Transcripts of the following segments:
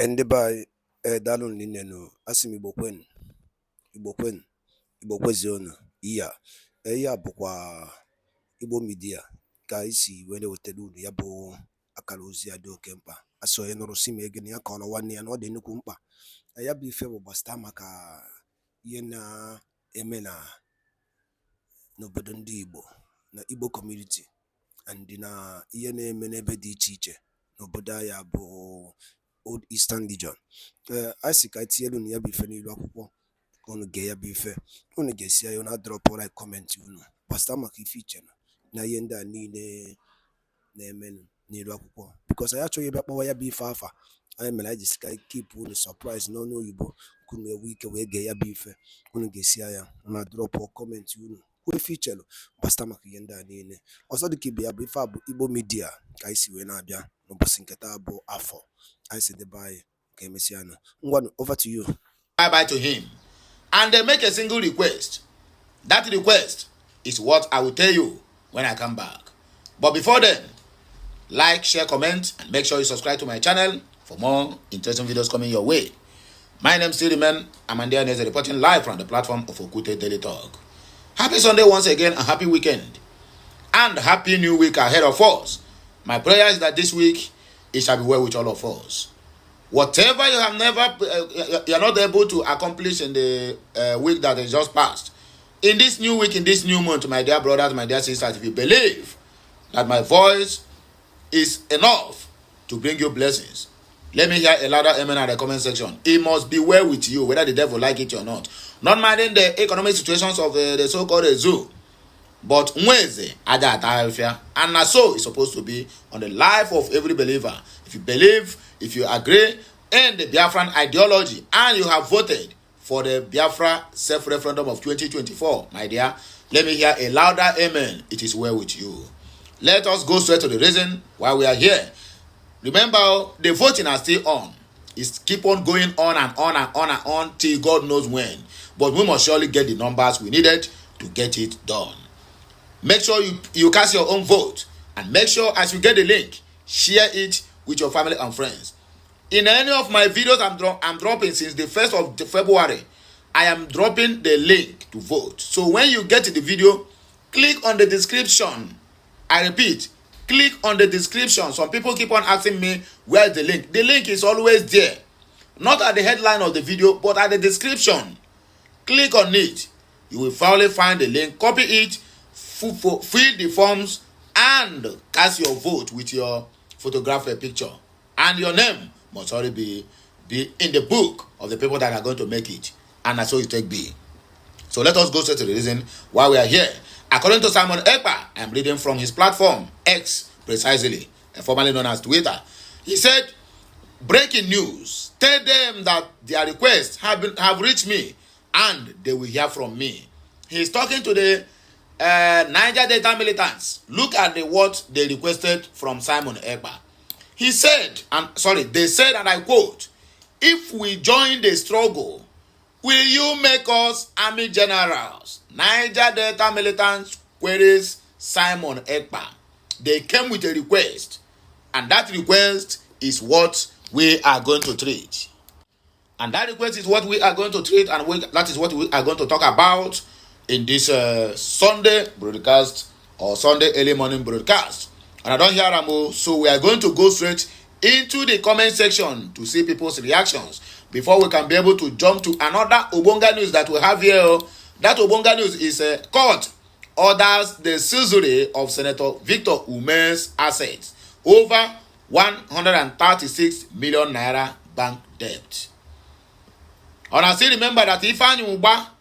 Ndị be anyị daalụ nne nụ asị m Igbo kwenu Igbo kwezi unu ihe a bụkwa Igbo midia ka anyị si wee na-ewetara unu ya bụ akara ozi ya dị oke mkpa. Asị onye nụrụ si ma ege na ya kọrọ nwanne ya na ọ dị nnukwu mkpa. Ya bụ ife bụ gbasata maka ihe na-eme n'obodo ndị Igbo na Igbo community and na ihe na-eme n'ebe dị iche iche n'obodo anyị bụ Old Eastern Region. I si ka etinyelu na ya bụ ife n'ilu akwụkwọ ka unu gee ya bụ ife, unu ga-esi ya na drop like comment unu gbasata maka ife iche na ihe ndị a niile na-eme n'ilu akwụkwọ, because anyị achọghị ịbịa kpọwa ya bụ ife afa. Anyị mere anyị jisi ka keep unu surprise n'ọnụ oyibo ka unu enwe ike wee gee ya bụ ife. Unu ga-esi ya na drop comment unu kwuo ife ichelu gbasata maka ihe ndị a niile. Ọzọ dịka ibe ya bụ ife a bụ Igbo midia ka anyị si wee na-abịa n'ụbọchị nke taa bụ afọ. I said the bye. Okay, Messiano. Over to you. Bye to him. And they make a single request. That request is what I will tell you when I come back. But before then, like, share, comment, and make sure you subscribe to my channel for more interesting videos coming your way. My name still remains Amandia Neze, reporting live from the platform of Okute Daily Talk. Happy Sunday once again, and happy weekend. And happy new week ahead of us. My prayer is that this week it shall be well with all of us. Whatever you have you're not able to accomplish in the week that has just passed, in this new week, in this new month, my dear brothers, my dear sisters, if you believe that my voice is enough to bring you blessings, let me hear a louder amen at the comment section. It must be well with you, whether the devil like it or not. Not minding the economic situations of the so-called zoo. But Mweze and so it's supposed to be on the life of every believer. If you believe, if you agree in the Biafran ideology, and you have voted for the Biafra self-referendum of 2024, my dear, let me hear a louder amen. It is well with you. Let us go straight to the reason why we are here. Remember, the voting are still on. It's keep on going on and on and on and on till God knows when. But we must surely get the numbers we needed to get it done. Make sure you cast your own vote, and make sure as you get the link, share it with your family and friends. In any of my videos I'm dropping since the 1st of February, I am dropping the link to vote. So when you get to the video, click on the description. I repeat, click on the description. Some people keep on asking me, where's the link? The link is always there. Not at the headline of the video, but at the description. Click on it. You will finally find the link. Copy it. Fill the forms and cast your vote with your photographic picture, and your name must already be in the book of the people that are going to make it, and so it take be. So let us go straight to the reason why we are here. According to Simon Ekpa, I am reading from his platform X, precisely, formerly known as Twitter. He said, breaking news, tell them that their requests have reached me and they will hear from me. He is talking to the Niger Delta militants. Look at what they requested from Simon Ekpa. He said, they said, and I quote, if we join the struggle, will you make us army generals? Niger Delta militants queries Simon Ekpa. They came with a request, and that request is what we are going to treat. And that request is what we are going to treat, and that is what we are going to talk about in this Sunday broadcast, or Sunday early morning broadcast. And I don't hear Ramo, so we are going to go straight into the comment section to see people's reactions before we can be able to jump to another Obonga news that we have here. That Obonga news is court orders the seizure of Senator Victor Ume's assets, over 136 million naira bank debt. And I still remember that Ifeanyi Uba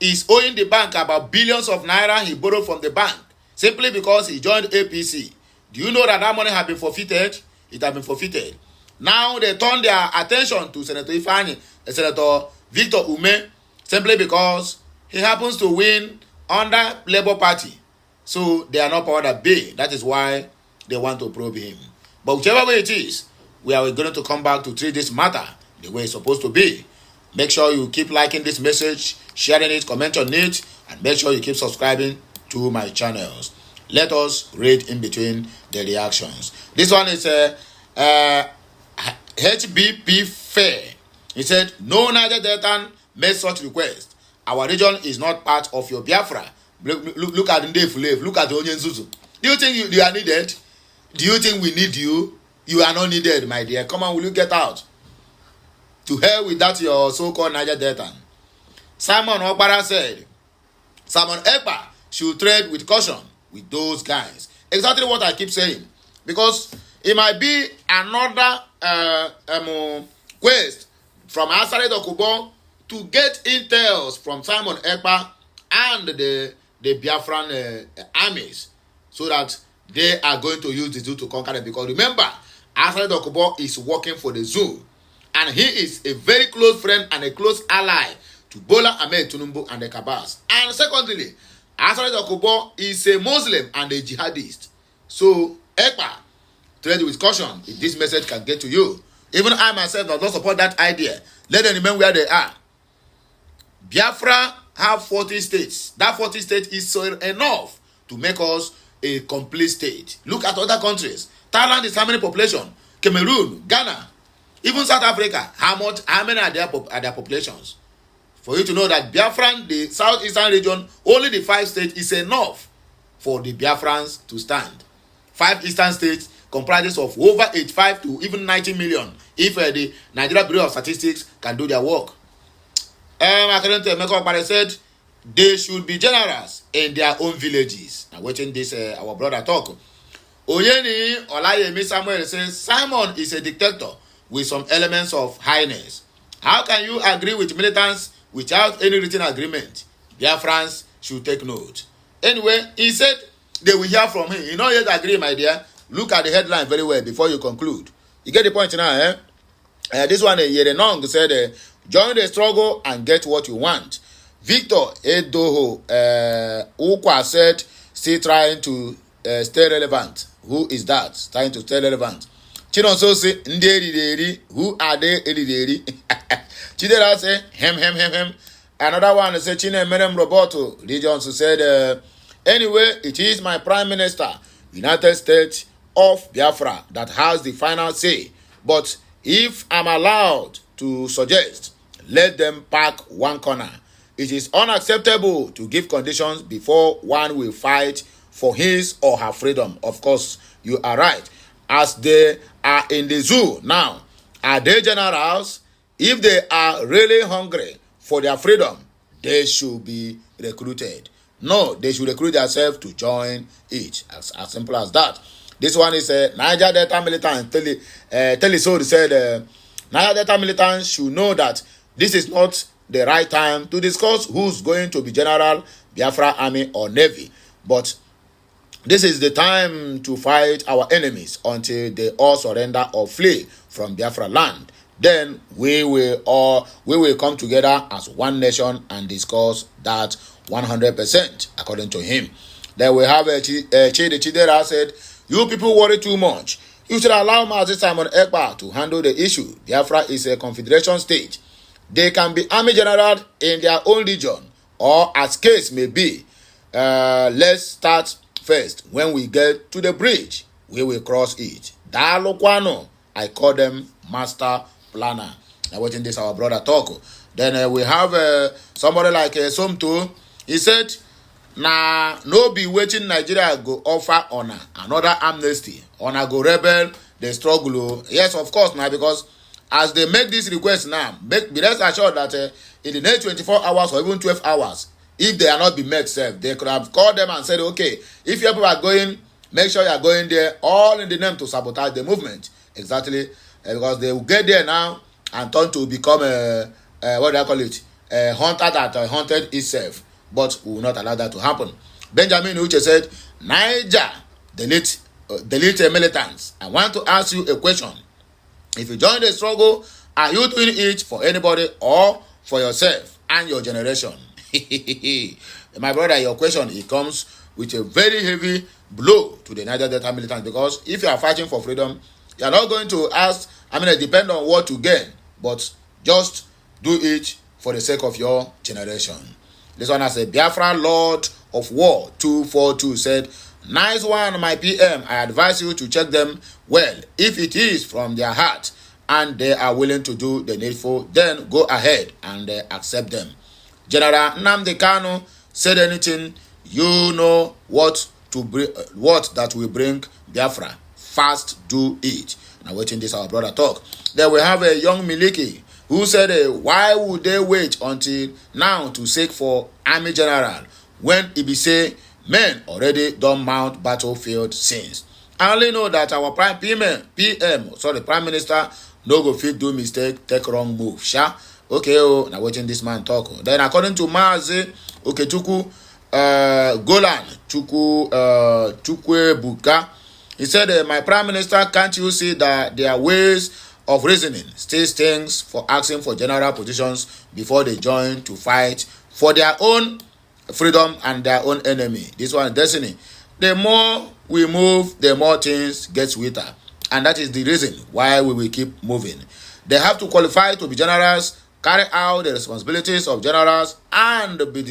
is owing the bank about billions of naira he borrowed from the bank simply because he joined APC. Do you know that money has been forfeited? It has been forfeited. Now they turn their attention to Senator Victor Ume simply because he happens to win under Labour Party. So they are not powered at bay. That is why they want to probe him. But whichever way it is, we are going to come back to treat this matter the way it's supposed to be. Make sure you keep liking this message, sharing it, comment on it, and make sure you keep subscribing to my channels. Let us read in between the reactions. This one is HBP Fair. He said, no Niger Deltan made such request. Our region is not part of your Biafra. Look at Ndefulef. Look at the Onyen Zuzu. Do you think you are needed? Do you think we need you? You are not needed, my dear. Come on, will you get out? To hell with that your so-called Niger Deltan. Simon Okpara said, Simon Ekpa should tread with caution with those guys. Exactly what I keep saying. Because it might be another quest from Asari Dokubo to get intels from Simon Ekpa and the Biafran armies, so that they are going to use the zoo to conquer them. Because remember, Asari Dokubo is working for the zoo, and he is a very close friend and a close ally to Bola Ahmed Tinubu and the Kabas. And secondly, Asari Dokubo is a Muslim and a jihadist. So, Ekpa, tread with caution if this message can get to you. Even I myself do not support that idea. Let them remain where they are. Biafra have 40 states. That 40 states is so enough to make us a complete state. Look at other countries. Thailand is how many population? Cameroon, Ghana, even South Africa. How many are their populations? For you to know that Biafran, the southeastern region, only the 5 states is enough for the Biafrans to stand. 5 eastern states comprises of over 85 to even 90 million if the Nigeria Bureau of Statistics can do their work. According to Emeka Okpara said, they should be generous in their own villages. Now, watching this, our brother talk. Oyeni Olayemi Samuel says, Simon is a dictator with some elements of highness. How can you agree with militants without any written agreement? Biafrans should take note. Anyway, he said they will hear from him. You know, yet agree, my dear. Look at the headline very well before you conclude. You get the point now, eh? This one, Yerenong said, join the struggle and get what you want. Victor Edoho Ukwa said, still trying to stay relevant. Who is that? Trying to stay relevant. Chinonso say, Nderi, who are they? Chidera say, hem. Another one said, Chine Merem Roboto. Regions said, anyway, it is my Prime Minister, United States of Biafra, that has the final say. But if I'm allowed to suggest, let them park one corner. It is unacceptable to give conditions before one will fight for his or her freedom. Of course, you are right. As they are in the zoo now, are they generals? If they are really hungry for their freedom, they should be recruited. No, they should recruit themselves to join it. As simple as that. This one is Niger Delta militant. Telisod said, Niger Delta militants should know that this is not the right time to discuss who's going to be General, Biafra Army or Navy. But this is the time to fight our enemies until they all surrender or flee from Biafra land. Then we will come together as one nation and discuss that 100%, according to him. Then we have Chidi Chidera said, you people worry too much. You should allow Mazi Simon Ekpa to handle the issue. Biafra is a confederation state. They can be army general in their own region, or as case may be. Let's start first. When we get to the bridge, we will cross it. Dalokwano, I call them master planner. Now watching this, our brother talk. Then we have somebody like Somto. He said, nah, no be waiting Nigeria go offer honor another amnesty. Honor go rebel, they struggle. Yes, of course, now because as they make this request now, be rest assured that in the next 24 hours or even 12 hours, if they are not be met, they could have called them and said, okay, if your people are going, make sure you are going there, all in the name to sabotage the movement. Exactly, because they will get there now and turn to become what do I call it? A hunter that hunted itself. But we will not allow that to happen. Benjamin Uche said, Niger, delete militants. I want to ask you a question. If you join the struggle, are you doing it for anybody or for yourself and your generation? My brother, your question, it comes with a very heavy blow to the Niger Delta militants, because if you are fighting for freedom, you are not going to ask, it depends on what to gain, but just do it for the sake of your generation. This one has a Biafra Lord of War 242 said, nice one, my PM. I advise you to check them well. If it is from their heart and they are willing to do the needful, then go ahead and accept them. General Nnamdi Kanu said anything, you know what that will bring Biafra. Fast do it. Now waiting this our brother talk. Then we have a young Miliki who said, why would they wait until now to seek for army general when it be say men already don't mount battlefield since? I only know that our prime minister no go fit do mistake, take wrong move. Sha. Okay, now waiting this man talk. Then according to Mazi Okechukwu Golan Chukwebuka, he said, my prime minister, can't you see that their ways of reasoning still stings for asking for general positions before they join to fight for their own freedom and their own enemy? This one is destiny. The more we move, the more things get sweeter. And that is the reason why we will keep moving. They have to qualify to be generals, carry out the responsibilities of generals, and be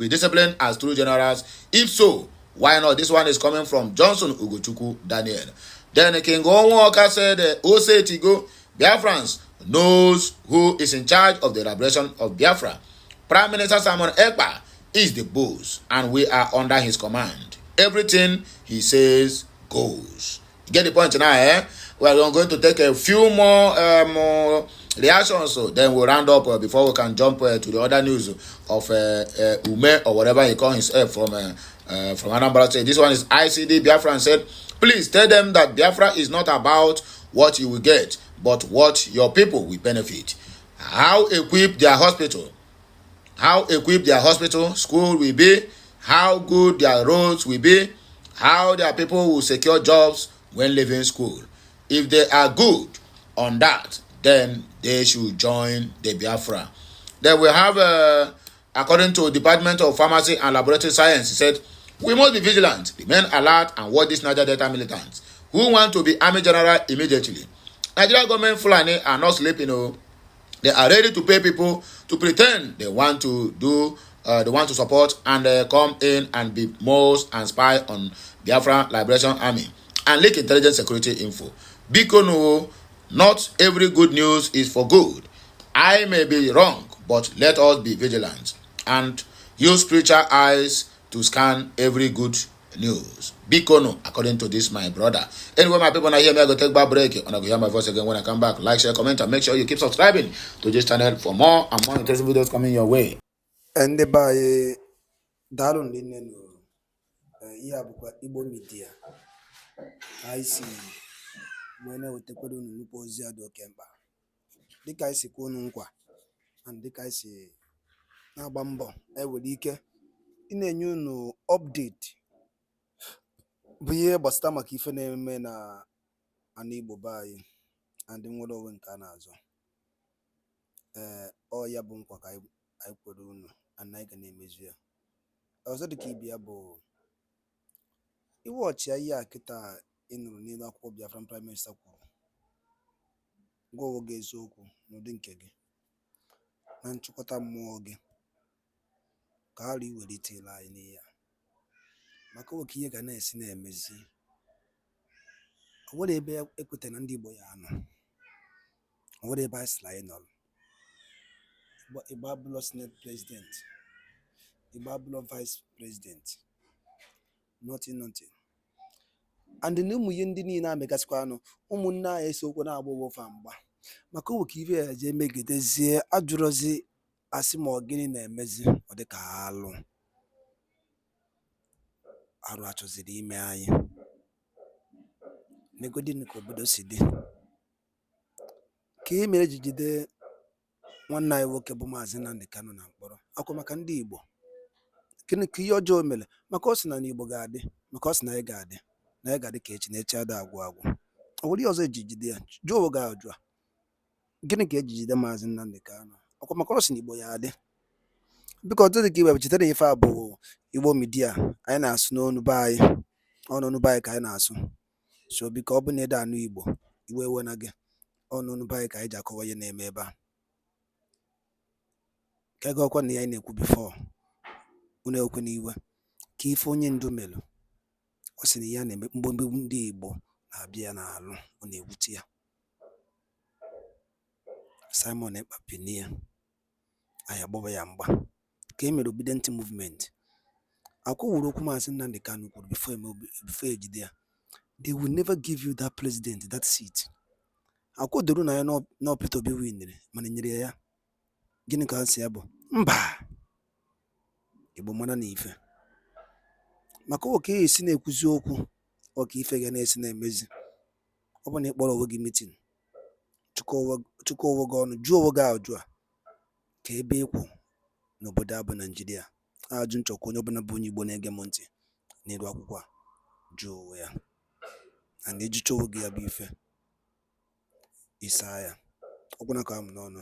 disciplined as true generals. If so, why not? This one is coming from Johnson Ugochukwu Daniel. Then King Onwuoka said, Osetigo, Biafrans knows who is in charge of the liberation of Biafra. Prime Minister Simon Ekpa is the boss, and we are under his command. Everything he says goes. You get the point now, eh? We are going to take a few more reactions, so then we'll round up before we can jump to the other news of Ume or whatever he calls himself from Anambra State. This one is ICD Biafra and said, please tell them that Biafra is not about what you will get, but what your people will benefit. How equipped their hospital school will be, how good their roads will be, how their people will secure jobs when leaving school. If they are good on that, then they should join the Biafra. Then we have, according to Department of Pharmacy and Laboratory Science, he said, we must be vigilant, remain alert, and watch these Niger Delta militants who want to be army general immediately. Nigeria government Fulani are not sleeping. They are ready to pay people to pretend they want to support and come in and be most and spy on Biafra Liberation Army and leak intelligence security info. Because no, not every good news is for good. I may be wrong, but let us be vigilant and use spiritual eyes to scan every good news. Bikono, according to this, my brother. Anyway, my people, now hear me, I go take back break, and I go hear my voice again when I come back. Like, share, comment, and make sure you keep subscribing to this channel for more and more interesting videos coming your way. And by Dalon Linen, IGBO media. I see when I would take on Nupozia do Kemba. The guy see Konunkwa, and the guy see Nabambo, I would ike in a new update. Bụ ihe gbasara maka ife na-eme na ana Igbo be anyị and nwere onwe nke a na-azọ. Ọ ya bụ nkwa ka anyị kwere unu and anyị ga na-emezu ya. Ọzọ dịka ibe ya bụ iwọchi ihe a kịta ị nụrụ n'elu akwụkwọ Biafran Prime Minister kwuru. Gwa onwe gị eziokwu n'ụdị nke gị na nchịkọta mmụọ gị ka ghara iwelite ile anyị n'ihe a. Maka oke ihe ga na-esi na-emezi. O nwere ebe ekwetara na ndị Igbo ya anọ. O nwere ebe anyị sịrị anyị nọrọ. Igbo abụlọ Senate President. Igbo abụlọ Vice President. Nothing. And na ụmụ ihe ndị niile amegasịkwa anụ ụmụnne anyị esokwu na-agba ụgwọ mgba. Maka oke ife ya je megidezie ajụrụzi asị ma ọ gịnị na-emezi ọ dị ka alụ. Arụ achọziri ime anyị. Negodin ka obodo si dị. Ka e mere ji jide nwanne anyị nwoke bụ Maazị Nnamdi Kanu na mkpọrọ. Akwa maka ndị Igbo. Gịnị ka ihe ọjọọ mere? Maka ọ sị na n'Igbo ga-adị. Maka ọ sị na anyị ga-adị. Na anyị ga-adị ka echi na echi ada agwụ agwụ. O nwere ihe ọzọ eji jide ya. Jụọ oge ajụ a. Gịnị ka eji jide Maazị Nnamdi Kanu? Akwa maka ọ sị na Igbo ya adị. Biko ọtụtụ dị ka iwe chetara ife a bụ Igbo media anyị na-asụ n'onu be anyị. Ọnụnụ be anyị ka anyị na-asụ. So biko ọ bụ na ede anụ Igbo iwe ewe na gị. Ọnụnụ be anyị ka anyị ji akọwa ihe na-eme ebe a. Ka ego ọkwa na ya anyị na-ekwu before. Unu ekwe n'iwe. Ka ife onye ndu melụ. Ọ sị na ya na-eme mgbomgbe ndị Igbo na-abịa n'alụ. Ọ na-ewute ya. Simon Ekpa penie anyị agbawa ya mgba ka e mere obedient movement. Akwa wuru okwu Maazị Nnamdi Kanu kwuru before ejide ya, they will never give you that president, that seat. Akwa doro na ya na Peter Obi winere mana nyere ya. Gịnị ka ha si ya bụ mba? Igbo mara na ife maka oke esi na-ekwuzi okwu ọka ife ga na-esi na-emezi. Ọ bụ na ịkpọrọ onwe gị meeting, chụkọ onwe gị ọnụ, jụọ onwe gị ajụ a ka ebe ịkwụ n'obodo a bụ Naijiria. Ajụ nchọkwa onye ọbụla bụ onye Igbo na-ege m ntị n'elu akwụkwọ a, jụọ onwe ya, na na-ejicha onwe gị ya bụ ife isaa ya ọgwụna ka m n'ọnụ.